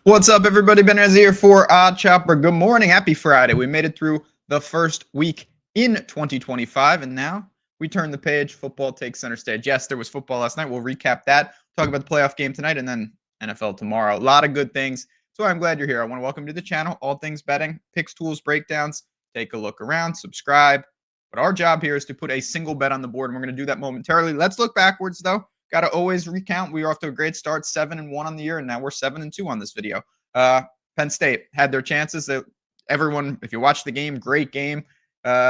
What's up, everybody? Ben Rez here for Odd Chopper. Good morning. Happy Friday. We made it through the first week in 2025, and now we turn the page. Football takes center stage. Yes, there was football last night. We'll recap that, talk about the playoff game tonight, and then NFL tomorrow. A lot of good things. So I'm glad you're here. I want to welcome you to the channel, All Things Betting, picks, tools, breakdowns. Take a look around, subscribe. But our job here is to put a single bet on the board, and we're going to do that momentarily. Let's look backwards, though. Got to always recount. We are off to a great start, 7-1 on the year, and now we're 7-2 on this video. Penn State had their chances. Everyone, if you watch the game, great game.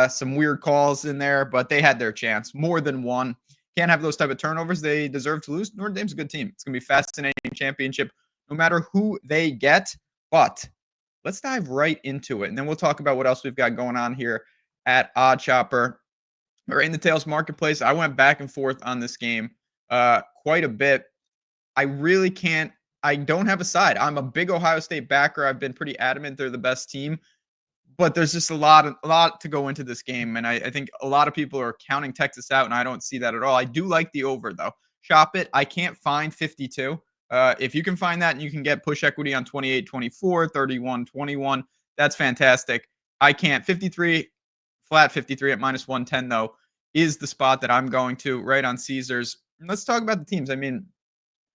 Some weird calls in there, but they had their chance. More than one. Can't have those type of turnovers. They deserve to lose. Notre Dame's a good team. It's going to be a fascinating championship, no matter who they get. But let's dive right into it, and then we'll talk about what else we've got going on here at Odd Chopper. Right in the Tails Marketplace, I went back and forth on this game quite a bit. I don't have a side. I'm a big Ohio State backer. I've been pretty adamant they're the best team, but there's just a lot to go into this game, and I think a lot of people are counting Texas out, and I don't see that at all. I do like the over, though. Shop it. I can't find 52. If you can find that and you can get push equity on 28-24, 31-21, that's fantastic. I can't. 53, flat 53 at minus 110, though, is the spot that I'm going to right on Caesars. Let's talk about the teams. I mean,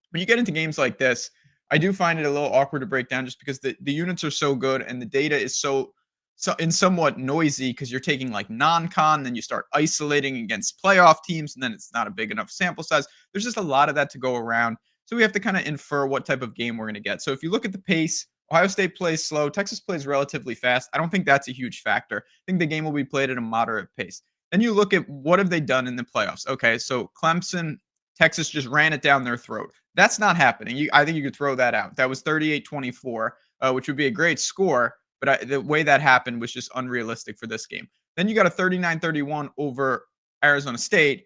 when you get into games like this, I do find it a little awkward to break down just because the units are so good and the data is so somewhat noisy because you're taking like non-con, then you start isolating against playoff teams, and then it's not a big enough sample size. There's just a lot of that to go around. So we have to kind of infer what type of game we're going to get. So if you look at the pace, Ohio State plays slow. Texas plays relatively fast. I don't think that's a huge factor. I think the game will be played at a moderate pace. Then you look at what have they done in the playoffs. Okay, so Clemson, Texas just ran it down their throat. That's not happening. I think you could throw that out. That was 38-24, which would be a great score, but the way that happened was just unrealistic for this game. Then you got a 39-31 over Arizona State.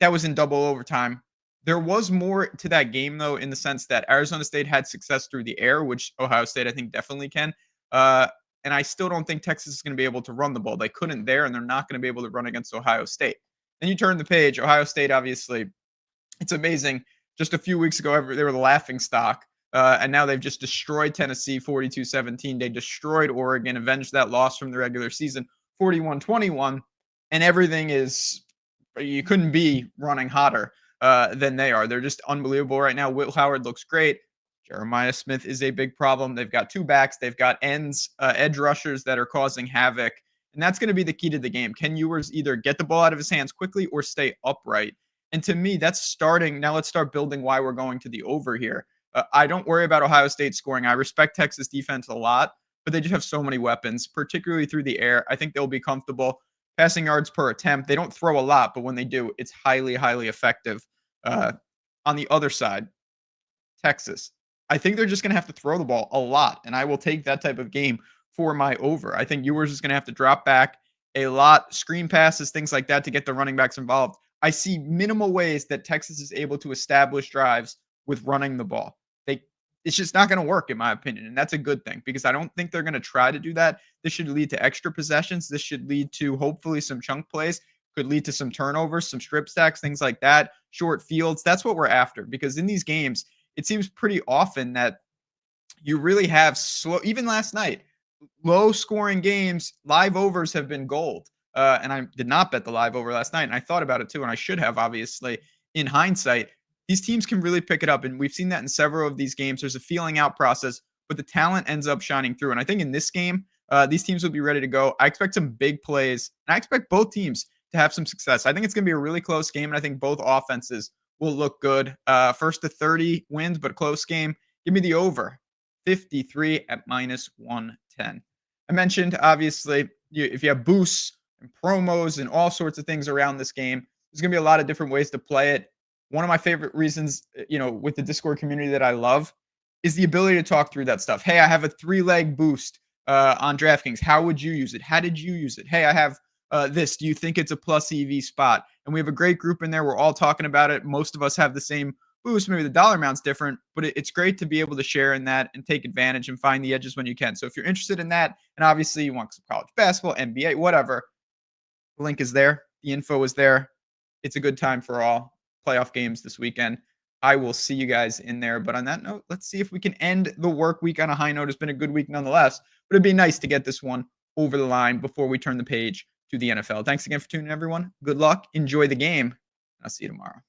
That was in double overtime. There was more to that game, though, in the sense that Arizona State had success through the air, which Ohio State, I think, definitely can. And I still don't think Texas is going to be able to run the ball. They couldn't there, and they're not going to be able to run against Ohio State. Then you turn the page. Ohio State, obviously, it's amazing. Just a few weeks ago, they were the laughing stock, and now they've just destroyed Tennessee 42-17. They destroyed Oregon, avenged that loss from the regular season 41-21, and everything is – you couldn't be running hotter than they are. They're just unbelievable right now. Will Howard looks great. Jeremiah Smith is a big problem. They've got two backs. They've got edge rushers that are causing havoc, and that's going to be the key to the game. Can Ewers either get the ball out of his hands quickly or stay upright? And to me, that's starting. Now let's start building why we're going to the over here. I don't worry about Ohio State scoring. I respect Texas defense a lot, but they just have so many weapons, particularly through the air. I think they'll be comfortable. Passing yards per attempt, they don't throw a lot, but when they do, it's highly, highly effective. On the other side, Texas, I think they're just going to have to throw the ball a lot, and I will take that type of game for my over. I think Ewers is going to have to drop back a lot, screen passes, things like that to get the running backs involved. I see minimal ways that Texas is able to establish drives with running the ball. It's just not going to work, in my opinion, and that's a good thing because I don't think they're going to try to do that. This should lead to extra possessions. This should lead to hopefully some chunk plays, could lead to some turnovers, some strip stacks, things like that, short fields. That's what we're after because in these games, it seems pretty often that you really have slow, even last night, low-scoring games, live overs have been gold. And I did not bet the live over last night, and I thought about it too, and I should have, obviously, in hindsight. These teams can really pick it up, and we've seen that in several of these games. There's a feeling out process, but the talent ends up shining through. And I think in this game, these teams will be ready to go. I expect some big plays, and I expect both teams to have some success. I think it's going to be a really close game, and I think both offenses will look good. First to 30 wins, but a close game. Give me the over, 53 at minus 110. I mentioned, obviously, if you have boosts and promos and all sorts of things around this game, there's going to be a lot of different ways to play it. One of my favorite reasons, with the Discord community that I love is the ability to talk through that stuff. Hey, I have a 3-leg boost on DraftKings. How would you use it? How did you use it? Hey, I have this. Do you think it's a plus EV spot? And we have a great group in there. We're all talking about it. Most of us have the same boost. Maybe the dollar amount's different, but it's great to be able to share in that and take advantage and find the edges when you can. So if you're interested in that, and obviously you want some college basketball, NBA, whatever, the link is there. The info is there. It's a good time for all playoff games this weekend. I will see you guys in there. But on that note, let's see if we can end the work week on a high note. It's been a good week nonetheless, but it'd be nice to get this one over the line before we turn the page to the NFL. Thanks again for tuning in, everyone. Good luck. Enjoy the game. I'll see you tomorrow.